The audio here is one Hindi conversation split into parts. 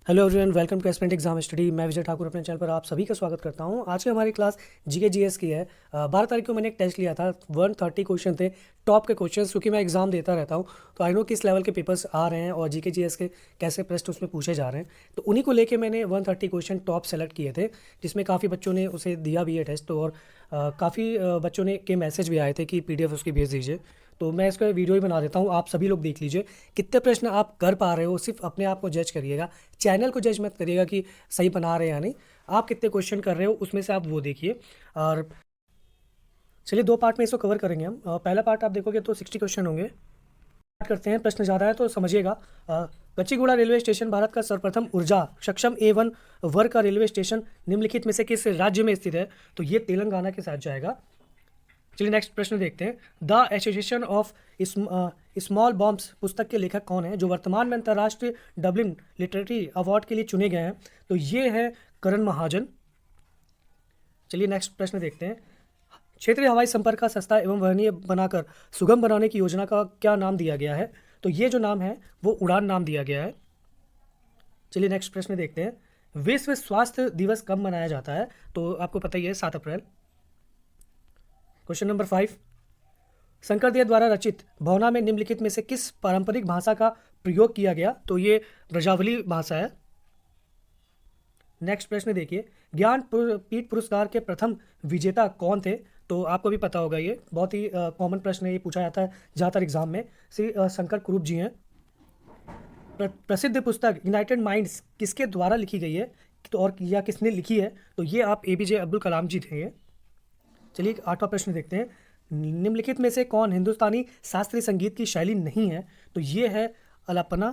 Hello everyone, welcome to aspirant exam study. मैं विजय ठाकुर अपने चैनल पर आप सभी का स्वागत करता हूं। आज की हमारी क्लास जीके जीएस की है। 12 तारीख को मैंने एक टेस्ट लिया था। 130 क्वेश्चन थे, टॉप के क्वेश्चन, क्योंकि मैं एग्जाम देता रहता हूं तो आई नो किस लेवल के पेपर्स आ रहे हैं और जीके जीएस के कैसे प्रश्न उसमें पूछे जा रहे हैं। तो उन्हीं को लेके मैंने 130 क्वेश्चन टॉप सेलेक्ट किए थे, जिसमें काफ़ी बच्चों ने उसे दिया भी है टेस्ट, और काफ़ी बच्चों ने के मैसेज भी आए थे कि PDF उसकी भेज दीजिए। तो मैं इसका वीडियो ही बना देता हूँ, आप सभी लोग देख लीजिए कितने प्रश्न आप कर पा रहे हो। सिर्फ अपने आप को जज करिएगा, चैनल को जज मत करिएगा कि सही बना रहे हैं या नहीं। आप कितने क्वेश्चन कर रहे हो उसमें से आप वो देखिए। और चलिए 2 पार्ट में इसको कवर करेंगे हम। पहला पार्ट आप देखोगे तो 60 क्वेश्चन होंगे। स्टार्ट करते हैं, प्रश्न ज़्यादा है तो समझिएगा। कच्चीगुड़ा रेलवे स्टेशन भारत का सर्वप्रथम ऊर्जा सक्षम A1 वर्ग का रेलवे स्टेशन निम्नलिखित में से किस राज्य में स्थित है? तो ये तेलंगाना के साथ जाएगा। चलिए नेक्स्ट प्रश्न देखते हैं। The association of small bombs पुस्तक के लेखक कौन है, जो वर्तमान में अंतर्राष्ट्रीय डबलिन लिटरेरी अवार्ड के लिए चुने गए हैं? तो ये है करण महाजन। चलिए नेक्स्ट प्रश्न देखते हैं। क्षेत्रीय हवाई संपर्क का सस्ता एवं वहनीय बनाकर सुगम बनाने की योजना का क्या नाम दिया गया है? तो ये जो नाम है वो उड़ान नाम दिया गया है। चलिए नेक्स्ट प्रश्न देखते हैं। विश्व स्वास्थ्य दिवस कब मनाया जाता है? तो आपको पता ही है, 7 अप्रैल। Question number 5। शंकरदेव द्वारा रचित भवना में निम्नलिखित में से किस पारंपरिक भाषा का प्रयोग किया गया? तो ये ब्रजावली भाषा है। नेक्स्ट प्रश्न देखिए। ज्ञान पीठ पुरस्कार के प्रथम विजेता कौन थे? तो आपको भी पता होगा, ये बहुत ही कॉमन प्रश्न है, ये पूछा जाता है ज़्यादातर एग्जाम में। श्री शंकर कुरूप जी हैं। प्रसिद्ध पुस्तक यूनाइटेड माइंड्स किसके द्वारा लिखी गई है, तो और या किसने लिखी है? तो ये आप APJ अब्दुल कलाम जी थे ये। चलिए 8वां प्रश्न देखते हैं। निम्नलिखित में से कौन हिंदुस्तानी शास्त्रीय संगीत की शैली नहीं है? तो ये है अलापना।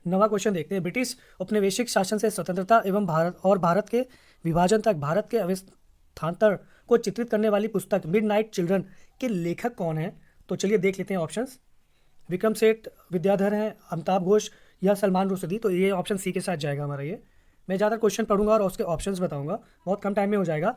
9वां क्वेश्चन देखते हैं। ब्रिटिश औपनिवेशिक शासन से स्वतंत्रता एवं भारत के विभाजन तक भारत के अवस्थान्तर को चित्रित करने वाली पुस्तक मिडनाइट चिल्ड्रन के लेखक कौन है? तो चलिए देख लेते हैं ऑप्शंस। विक्रम सेठ विद्याधर हैं, अमिताभ घोष या सलमान रुश्दी? तो ये ऑप्शन सी के साथ जाएगा हमारा ये। मैं ज़्यादा क्वेश्चन पढ़ूंगा और उसके ऑप्शंस बताऊंगा, बहुत कम टाइम में हो जाएगा।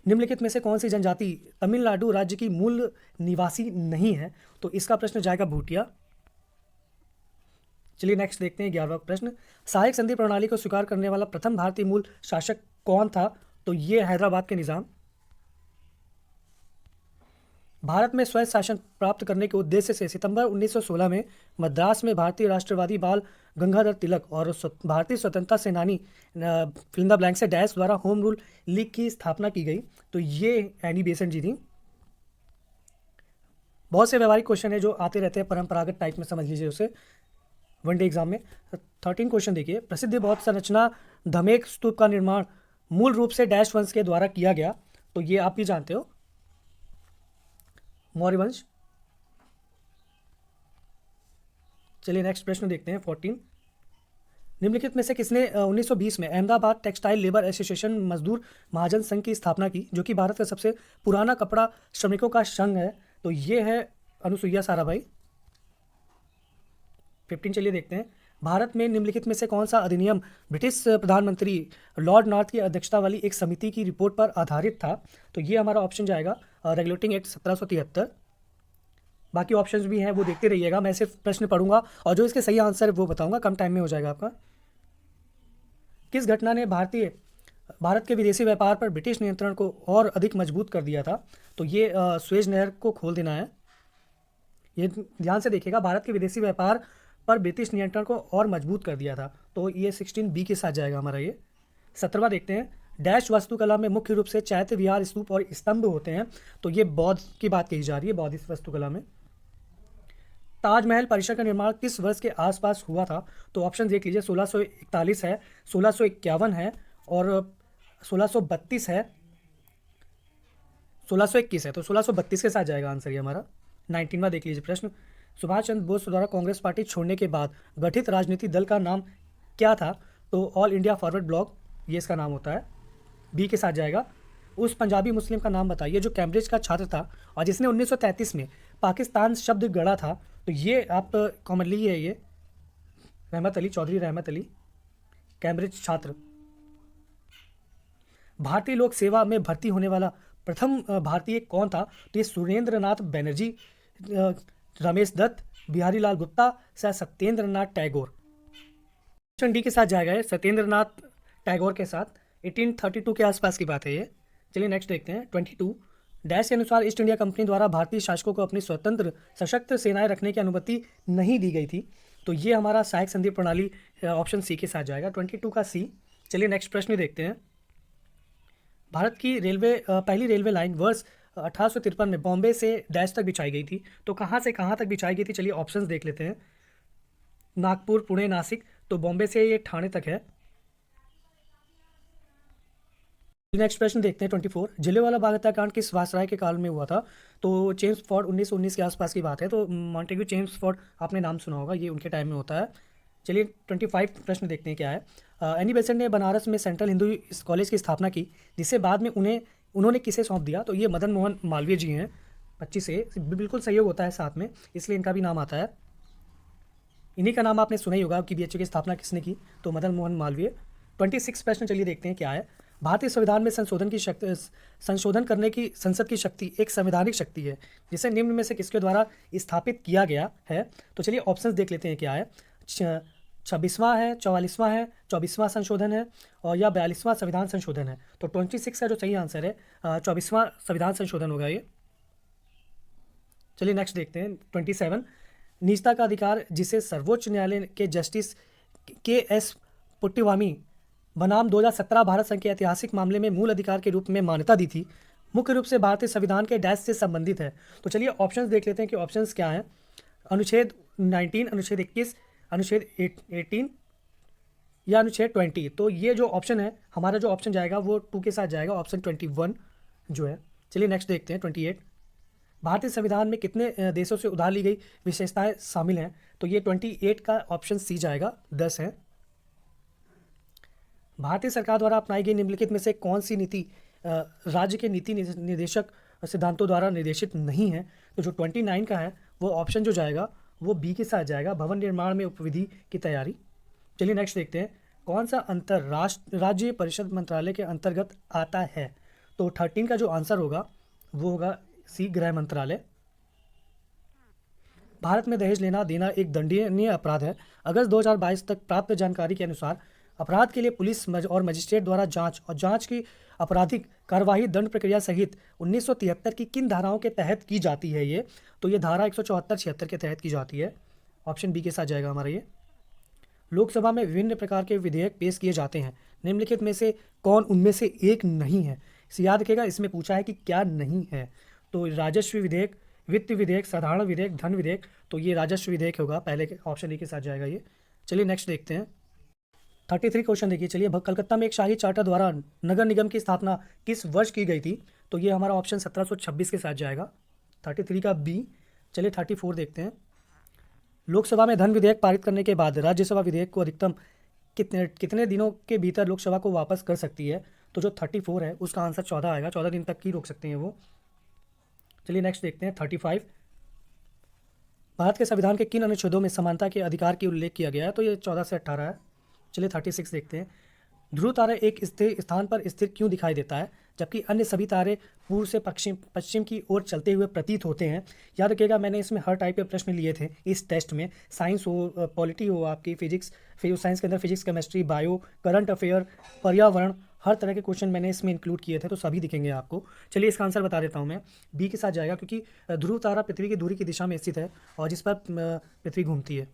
निम्नलिखित में से कौन सी जनजाति तमिलनाडु राज्य की मूल निवासी नहीं है? तो इसका प्रश्न जाएगा भूटिया। चलिए नेक्स्ट देखते हैं 11वां प्रश्न। सहायक संधि प्रणाली को स्वीकार करने वाला प्रथम भारतीय मूल शासक कौन था? तो ये हैदराबाद के निज़ाम। भारत में स्वयं शासन प्राप्त करने के उद्देश्य से सितंबर 1916 में मद्रास में भारतीय राष्ट्रवादी बाल गंगाधर तिलक और भारतीय स्वतंत्रता सेनानी फिल इन द ब्लैंक से डैश द्वारा होम रूल लीग की स्थापना की गई। तो ये एनी बेसेंट जी थी। बहुत से व्यवहारिक क्वेश्चन है जो आते रहते हैं परंपरागत टाइप में, समझ लीजिए उसे वनडे एग्जाम में। 13 क्वेश्चन देखिए। प्रसिद्ध बौद्ध संरचना धमेक स्तूप का निर्माण मूल रूप से डैश वंश के द्वारा किया गया? तो ये आप भी जानते हो, मौर्य वंश। चलिए नेक्स्ट प्रश्न देखते हैं 14। निम्नलिखित में से किसने 1920 में अहमदाबाद टेक्सटाइल लेबर एसोसिएशन मजदूर महाजन संघ की स्थापना की, जो कि भारत का सबसे पुराना कपड़ा श्रमिकों का संघ है? तो ये है अनुसुईया साराभाई। 15 चलिए देखते हैं। भारत में निम्नलिखित में से कौन सा अधिनियम ब्रिटिश प्रधानमंत्री लॉर्ड नॉर्थ की अध्यक्षता वाली एक समिति की रिपोर्ट पर आधारित था? तो ये हमारा ऑप्शन जाएगा रेगुलेटिंग एक्ट 1773। बाकी ऑप्शंस भी हैं, वो देखते रहिएगा, मैं सिर्फ प्रश्न पढ़ूंगा और जो इसके सही आंसर है वो बताऊंगा, कम टाइम में हो जाएगा आपका। किस घटना ने भारत के विदेशी व्यापार पर ब्रिटिश नियंत्रण को और अधिक मजबूत कर दिया था? तो ये सुएज नहर को खोल देना है। ये ध्यान से देखिएगा, भारत के विदेशी व्यापार पर ब्रिटिश नियंत्रण को और मजबूत कर दिया था। तो ये 16B के साथ जाएगा हमारा ये। 17वां देखते हैं। डैश वास्तुकला में मुख्य रूप से चैत्य विहार स्तूप और स्तंभ होते हैं? तो ये बौद्ध की बात कही जा रही है, बौद्धिस्ट वास्तुकला में। ताजमहल परिसर का निर्माण किस वर्ष के आसपास हुआ था? तो ऑप्शन देख लीजिए। 1641 है, 1651 है और 1632 है, 1621 है। तो 1632 के साथ जाएगा आंसर ये हमारा। 19वां देख लीजिए प्रश्न। सुभाष चंद्र बोस द्वारा कांग्रेस पार्टी छोड़ने के बाद गठित राजनीतिक दल का नाम क्या था? तो ऑल इंडिया फॉरवर्ड ब्लॉक ये इसका नाम होता है। B के साथ जाएगा। उस पंजाबी मुस्लिम का नाम बताइए जो कैम्ब्रिज का छात्र था और जिसने 1933 में पाकिस्तान शब्द गढ़ा था? तो ये आप कॉमनली है, ये रहमत अली, चौधरी रहमत अली, कैम्ब्रिज छात्र। भारतीय लोक सेवा में भर्ती होने वाला प्रथम भारतीय कौन था? तो ये सुरेंद्र नाथ बनर्जी, रमेश दत्त, बिहारी लाल गुप्ता, सत्येंद्र नाथ टैगोर। ऑप्शन डी के साथ जाएगा ये सत्येंद्रनाथ टैगोर के साथ। 1832 के आसपास की बात है ये। चलिए नेक्स्ट देखते हैं 22। डैश के अनुसार ईस्ट इंडिया कंपनी द्वारा भारतीय शासकों को अपनी स्वतंत्र सशक्त सेनाएं रखने की अनुमति नहीं दी गई थी। तो ये हमारा सहायक संधि प्रणाली ऑप्शन सी के साथ जाएगा, 22 का सी। चलिए नेक्स्ट प्रश्न देखते हैं। भारत की पहली रेलवे लाइन वर्ष 1853 में बॉम्बे से डैश तक बिछाई गई थी। तो कहाँ से कहाँ तक बिछाई गई थी, चलिए ऑप्शंस देख लेते हैं। नागपुर, पुणे, नासिक। तो बॉम्बे से ये ठाणे तक है। नेक्स्ट प्रश्न देखते हैं 24। जलियांवाला बाग हत्याकांड किस वायसराय के काल में हुआ था? तो चेम्सफोर्ड 1919 के आसपास की बात है। तो मॉन्टेग्यू चेम्सफोर्ड आपने नाम सुना होगा, ये उनके टाइम में होता है। चलिए 25 प्रश्न देखते हैं क्या है। एनी बेसेंट ने बनारस में सेंट्रल हिंदू कॉलेज की स्थापना की, जिसे बाद में उन्होंने किसे सौंप दिया? तो ये मदन मोहन मालवीय जी हैं। 25 से बिल्कुल सहयोग होता है साथ में, इसलिए इनका भी नाम आता है। इन्हीं का नाम आपने सुना ही होगा कि बीएचयू की स्थापना किसने की? तो मदन मोहन मालवीय। 26 प्रश्न चलिए देखते हैं क्या है। भारतीय संविधान में संशोधन करने की संसद की शक्ति एक संवैधानिक शक्ति है, जिसे निम्न में से किसके द्वारा स्थापित किया गया है? तो चलिए ऑप्शंस देख लेते हैं क्या है। 26वां है, 44वां है, 24वां संशोधन है, और या 42वां संविधान संशोधन है। तो 26 का जो सही आंसर है 24वां संविधान संशोधन होगा ये। चलिए नेक्स्ट देखते हैं 27। निजता का अधिकार, जिसे सर्वोच्च न्यायालय के जस्टिस के.एस. पुट्टीवामी बनाम 2017 भारत संघ के ऐतिहासिक मामले में मूल अधिकार के रूप में मान्यता दी थी, मुख्य रूप से भारतीय संविधान के डैश से संबंधित है। तो चलिए ऑप्शंस देख लेते हैं कि ऑप्शंस क्या हैं। अनुच्छेद 19, अनुच्छेद 21, अनुच्छेद 18 या अनुच्छेद 20। तो ये जो ऑप्शन है, हमारा जो ऑप्शन जाएगा वो 2 के साथ जाएगा, ऑप्शन 21 जो है। चलिए नेक्स्ट देखते हैं 28। भारतीय संविधान में कितने देशों से उधार ली गई विशेषताएं शामिल हैं? तो ये 28 का ऑप्शन सी जाएगा, 10 है। भारतीय सरकार द्वारा अपनाई गई निम्नलिखित में से कौन सी नीति राज्य के नीति निर्देशक सिद्धांतों द्वारा निर्देशित नहीं है? तो जो 29 का है वो ऑप्शन जो जाएगा वो बी के साथ जाएगा, भवन निर्माण में उपविधि की तैयारी। चलिए नेक्स्ट देखते हैं। कौन सा राज्य परिषद मंत्रालय के अंतर्गत आता है? तो 13 का जो आंसर होगा वो होगा सी, गृह मंत्रालय। भारत में दहेज लेना देना एक दंडनीय अपराध है। अगस्त 2022 तक प्राप्त जानकारी के अनुसार अपराध के लिए पुलिस और मजिस्ट्रेट द्वारा जांच की आपराधिक कार्यवाही दंड प्रक्रिया सहित 1973 की किन धाराओं के तहत की जाती है ये? तो ये धारा 174, 76 के तहत की जाती है। ऑप्शन बी के साथ जाएगा हमारा ये। लोकसभा में विभिन्न प्रकार के विधेयक पेश किए जाते हैं, निम्नलिखित में से कौन उनमें से एक नहीं है? इसे याद रखिएगा, इसमें पूछा है कि क्या नहीं है। तो राजस्व विधेयक, वित्त विधेयक, साधारण विधेयक, धन विधेयक। तो ये राजस्व विधेयक होगा, पहले के ऑप्शन ए के साथ जाएगा ये। चलिए नेक्स्ट देखते हैं 33 क्वेश्चन देखिए। चलिए कलकत्ता में एक शाही चार्टर द्वारा नगर निगम की स्थापना किस वर्ष की गई थी? तो ये हमारा ऑप्शन 1726 के साथ जाएगा, 33 का बी। चलिए 34 देखते हैं। लोकसभा में धन विधेयक पारित करने के बाद राज्यसभा विधेयक को अधिकतम कितने दिनों के भीतर लोकसभा को वापस कर सकती है? तो जो 34 है उसका आंसर 14 आएगा, 14 दिन तक ही रोक सकते हैं वो। चलिए नेक्स्ट देखते हैं 35। भारत के संविधान के किन अनुच्छेदों में समानता के अधिकार की उल्लेख किया गया है? तो ये 14 से 18 है। चलिए 36 देखते हैं। ध्रुव तारा एक स्थिर स्थान पर स्थिर क्यों दिखाई देता है, जबकि अन्य सभी तारे पूर्व से पश्चिम की ओर चलते हुए प्रतीत होते हैं? याद रखिएगा, मैंने इसमें हर टाइप के प्रश्न लिए थे इस टेस्ट में। साइंस हो, पॉलिटी हो, आपकी फिजिक्स, साइंस के अंदर physics, chemistry, bio, current affair, पर्यावरण, हर तरह के क्वेश्चन मैंने इसमें इंक्लूड किए थे, तो सभी दिखेंगे आपको। चलिए इसका आंसर बता देता हूँ मैं, बी के साथ जाएगा, क्योंकि ध्रुव तारा पृथ्वी की दूरी की दिशा में स्थित है और जिस पर पृथ्वी घूमती है।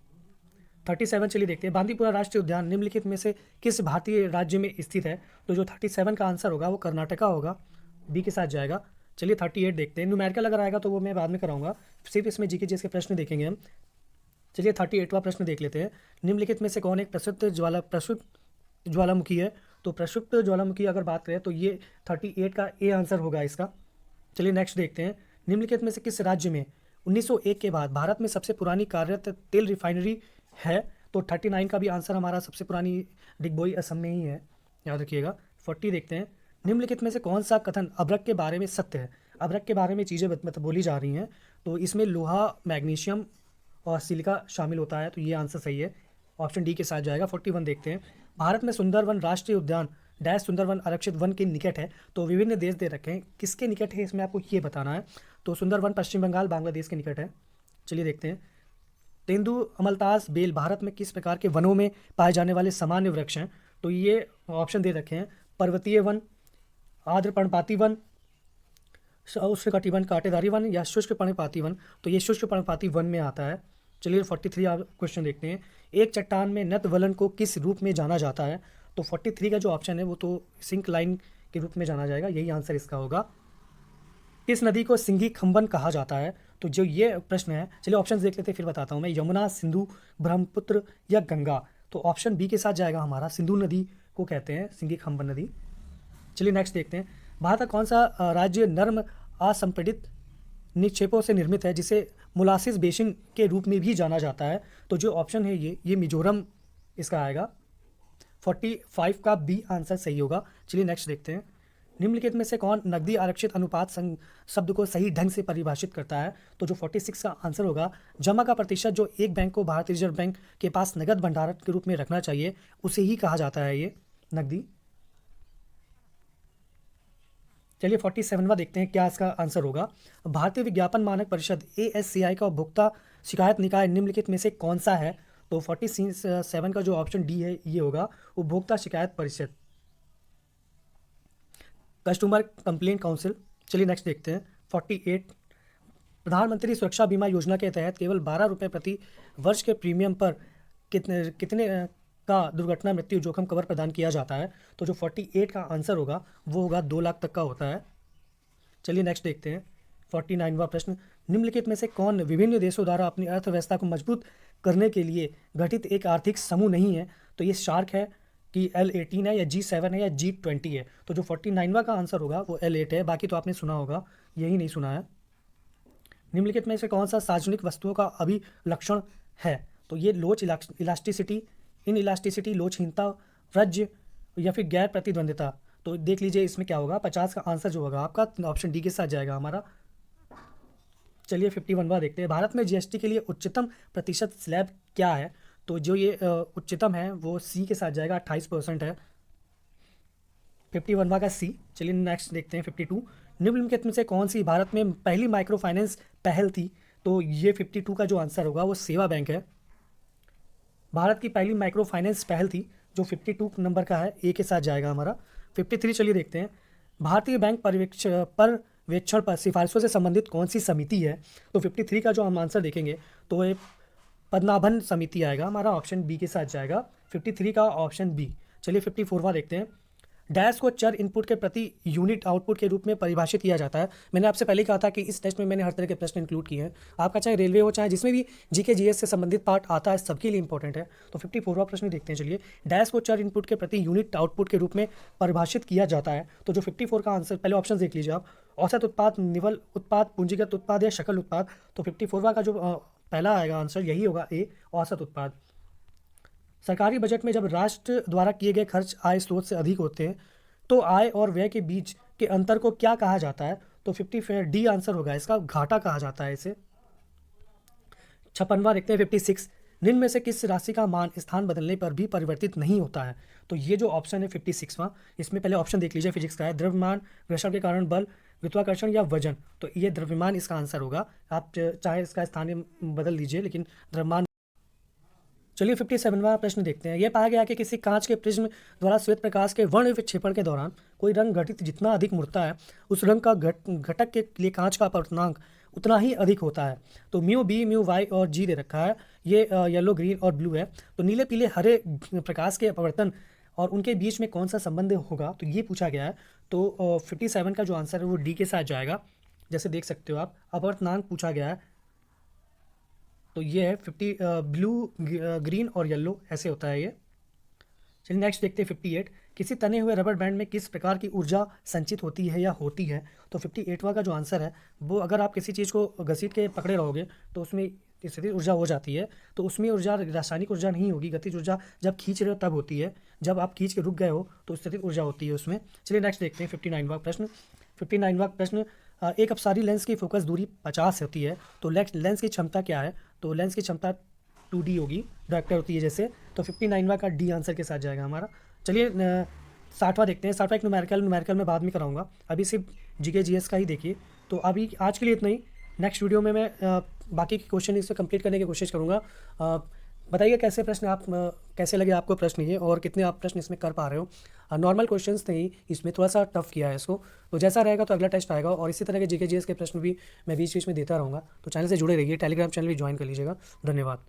37 चलिए देखते हैं। बांदीपुरा राष्ट्रीय उद्यान निम्नलिखित में से किस भारतीय राज्य में स्थित है? तो जो 37 का आंसर होगा वो कर्नाटका होगा, बी के साथ जाएगा। चलिए 38 देखते हैं। न्यूमेरिकल अगर आएगा तो वो मैं बाद में कराऊंगा, सिर्फ इसमें जीके जीएस के प्रश्न देखेंगे हम। चलिए 38वां प्रश्न देख लेते हैं। निम्नलिखित में से कौन एक प्रसिद्ध ज्वालामुखी है? तो प्रक्षुब्ध ज्वालामुखी अगर बात करें तो ये 38 का ए आंसर होगा इसका। चलिए नेक्स्ट देखते हैं। निम्नलिखित में से किस राज्य में 1901 के बाद भारत में सबसे पुरानी कार्यरत तेल रिफाइनरी है? तो 39 का भी आंसर हमारा सबसे पुरानी डिगबोई असम में ही है, याद रखिएगा। 40 देखते हैं। निम्नलिखित में से कौन सा कथन अभ्रक के बारे में सत्य है? अभ्रक के बारे में चीज़ें बोली जा रही हैं, तो इसमें लोहा, मैग्नीशियम और सिलिका शामिल होता है, तो ये आंसर सही है, ऑप्शन डी के साथ जाएगा। 41 देखते हैं। भारत में सुंदरवन राष्ट्रीय उद्यान डैश सुंदरवन आरक्षित वन के निकट है? तो विभिन्न देश दे रखे हैं, किसके निकट है इसमें आपको ये बताना है। तो सुंदरवन पश्चिम बंगाल, बांग्लादेश के निकट है। चलिए देखते हैं तेंदु अमलतास बेल भारत में किस प्रकार के वनों में पाए जाने वाले सामान्य वृक्ष हैं? तो ये ऑप्शन दे रखे हैं, पर्वतीय वन, आर्द्र पर्णपाती वन, उष्णकटिबंध कांटेदारी वन या शुष्क पर्णपाती वन। तो ये शुष्क पर्णपाती वन में आता है। चलिए 43 आप क्वेश्चन देखते हैं। एक चट्टान में नतवलन को किस रूप में जाना जाता है? तो 43 का जो ऑप्शन है वो तो सिंक लाइन के रूप में जाना जाएगा, यही आंसर इसका होगा। किस नदी को सिंघी खंबन कहा जाता है? तो जो ये प्रश्न है, चलिए ऑप्शन देख लेते हैं फिर बताता हूँ मैं। यमुना, सिंधु, ब्रह्मपुत्र या गंगा? तो ऑप्शन बी के साथ जाएगा हमारा, सिंधु नदी को कहते हैं सिंघी खंबन नदी। चलिए नेक्स्ट देखते हैं। भारत का कौन सा राज्य नर्म असंपीड़ित निक्षेपों से निर्मित है जिसे मोलासिस बेसिन के रूप में भी जाना जाता है? तो जो ऑप्शन है ये मिजोरम इसका आएगा। 45 का बी आंसर सही होगा। चलिए नेक्स्ट देखते हैं। निम्नलिखित में से कौन नकदी आरक्षित अनुपात शब्द को सही ढंग से परिभाषित करता है? तो जो 46 का आंसर होगा, जमा का प्रतिशत जो एक बैंक को भारतीय रिजर्व बैंक के पास नगद भंडारण के रूप में रखना चाहिए उसे ही कहा जाता है ये नकदी। चलिए 47वां देखते हैं क्या इसका आंसर होगा। भारतीय विज्ञापन मानक परिषद ASCI का उपभोक्ता शिकायत निकाय निम्नलिखित में से कौन सा है? तो 47 का जो ऑप्शन डी है ये होगा, उपभोक्ता शिकायत परिषद, कस्टमर कंप्लेंट काउंसिल। चलिए नेक्स्ट देखते हैं 48। प्रधानमंत्री सुरक्षा बीमा योजना के तहत केवल 12 रुपये प्रति वर्ष के प्रीमियम पर कितने का दुर्घटना मृत्यु जोखिम कवर प्रदान किया जाता है? तो जो 48 का आंसर होगा वो होगा 2 लाख तक का होता है। चलिए नेक्स्ट देखते हैं 49वां प्रश्न। निम्नलिखित में से कौन विभिन्न देशों द्वारा अपनी अर्थव्यवस्था को मजबूत करने के लिए गठित एक आर्थिक समूह नहीं है? तो ये शार्क है कि L18 है या G7 है या G20 है? तो जो 49वां का आंसर होगा वो L8 है, बाकी तो आपने सुना होगा, यही नहीं सुना है। निम्नलिखित में से कौन सा सार्वजनिक वस्तुओं का अभिलक्षण है? तो ये लोच इलास्टिसिटी, इन इलास्टिसिटी, लोचहीनता, व्रज या फिर गैर प्रतिद्वंदिता। तो देख लीजिए इसमें क्या होगा। 50 का आंसर जो होगा आपका ऑप्शन डी के साथ जाएगा हमारा। चलिए 51वां देखते हैं। भारत में GST के लिए उच्चतम प्रतिशत स्लैब क्या है? तो जो ये उच्चतम है वो सी के साथ जाएगा, 28% है। 51वां का सी। चलिए नेक्स्ट देखते हैं 52। निम्नलिखित में से कौन सी भारत में पहली माइक्रो फाइनेंस पहल थी? तो ये 52 का जो आंसर होगा वो सेवा बैंक है। भारत की पहली माइक्रो फाइनेंस पहल थी, जो 52 नंबर का है, ए के साथ जाएगा हमारा। 53 चलिए देखते हैं। भारतीय बैंक पर्यवेक्षण पर सिफारिशों से संबंधित कौन सी समिति है? तो 53 का जो हम आंसर देखेंगे तो ये पद्मनाभन समिति आएगा हमारा, ऑप्शन बी के साथ जाएगा 53 का ऑप्शन बी। चलिए 54वां देखते हैं। डैश को चर इनपुट के प्रति यूनिट आउटपुट के रूप में परिभाषित किया जाता है। मैंने आपसे पहले कहा था कि इस टेस्ट में मैंने हर तरह के प्रश्न इंक्लूड किए हैं। आपका चाहे रेलवे हो चाहे जिसमें भी जीके जीएस से संबंधित पार्ट आता है सबके लिए इंपॉर्टेंट है। तो 54वां प्रश्न देखते हैं। चलिए, डैश को चर इनपुट के प्रति यूनिट आउटपुट के रूप में परिभाषित किया जाता है। तो जो 54 का आंसर, पहले ऑप्शन देख लीजिए आप, औसत उत्पाद, निवल उत्पाद, पूंजीगत उत्पाद या शकल उत्पाद। तो 54वां का जो पहला आएगा आंसर यही होगा, ए, औसत उत्पाद। सरकारी बजट में जब राष्ट्र द्वारा किए गए खर्च आय स्रोत से अधिक होते हैं तो आय और व्यय के बीच के अंतर को क्या कहा जाता है? तो 54 डी आंसर होगा इसका, घाटा कहा जाता है इसे। 56वां देखते हैं 56। निम्न में से किस राशि का मान स्थान बदलने पर भी परिवर्तित नहीं होता है? तो ये जो ऑप्शन है 56वां, इसमें पहले ऑप्शन देख लीजिए फिजिक्स का है, द्रव्यमान, घर्षण के कारण बल, गुरुत्वाकर्षण या वजन। तो ये द्रव्यमान इसका आंसर होगा। आप चाहे इसका स्थान बदल लीजिए लेकिन द्रव्यमान। चलिए 57वां प्रश्न देखते हैं। यह पाया गया कि किसी कांच के प्रिज्म द्वारा श्वेत प्रकाश के वर्ण विक्षेपण के दौरान कोई रंग घटित जितना अधिक मुड़ता है उस रंग का घटक के लिए कांच का अपवर्तनांक उतना ही अधिक होता है। तो म्यू बी, म्यू वाई और जी दे रखा है। ये येलो, ग्रीन और ब्लू है। तो नीले, पीले, हरे प्रकाश के अपवर्तन और उनके बीच में कौन सा संबंध होगा, तो ये पूछा गया है। तो 57 का जो आंसर है वो डी के साथ जाएगा। जैसे देख सकते हो आप, अपवर्तनांक पूछा गया है। तो ये है 50, ब्लू, ग्रीन और येलो, ऐसे होता है ये। चलिए नेक्स्ट देखते हैं 58। किसी तने हुए रबर बैंड में किस प्रकार की ऊर्जा संचित होती है या होती है? तो 58वां का जो आंसर है वो, अगर आप किसी चीज़ को घसीट के पकड़े रहोगे तो उसमें स्थितिज ऊर्जा हो जाती है। तो उसमें ऊर्जा रासायनिक ऊर्जा नहीं होगी, गतिज ऊर्जा जब खींच रहे हो तब होती है। जब आप खींच के रुक गए हो तो स्थितिज ऊर्जा होती है उसमें। चलिए नेक्स्ट देखते हैं 59वां प्रश्न। 59वां प्रश्न, एक अपसारी लेंस की फोकस दूरी 50 होती है तो लेंस की क्षमता क्या है? तो लेंस की क्षमता 2D होगी, डायरेक्टर होती है जैसे। तो 59वां का डी आंसर के साथ जाएगा हमारा। चलिए 60वां देखते हैं। 60वां एक न्यूमेरिकल में बाद में कराऊंगा, अभी सिर्फ जीके जीएस का ही देखिए। तो अभी आज के लिए इतना ही। नेक्स्ट वीडियो में मैं बाकी के क्वेश्चन इससे कंप्लीट करने की कोशिश करूँगा। बताइए कैसे प्रश्न आप कैसे लगे आपको प्रश्न ये, और कितने आप प्रश्न इसमें कर पा रहे हो। नॉर्मल क्वेश्चंस थे ही, इसमें थोड़ा सा टफ किया है इसको। तो जैसा रहेगा तो अगला टेस्ट आएगा, और इसी तरह के जीके जीएस के प्रश्न भी मैं बीच बीच में देता रहूँगा। तो चैनल से जुड़े रहिए, टेलीग्राम चैनल भी ज्वाइन कर लीजिएगा। धन्यवाद।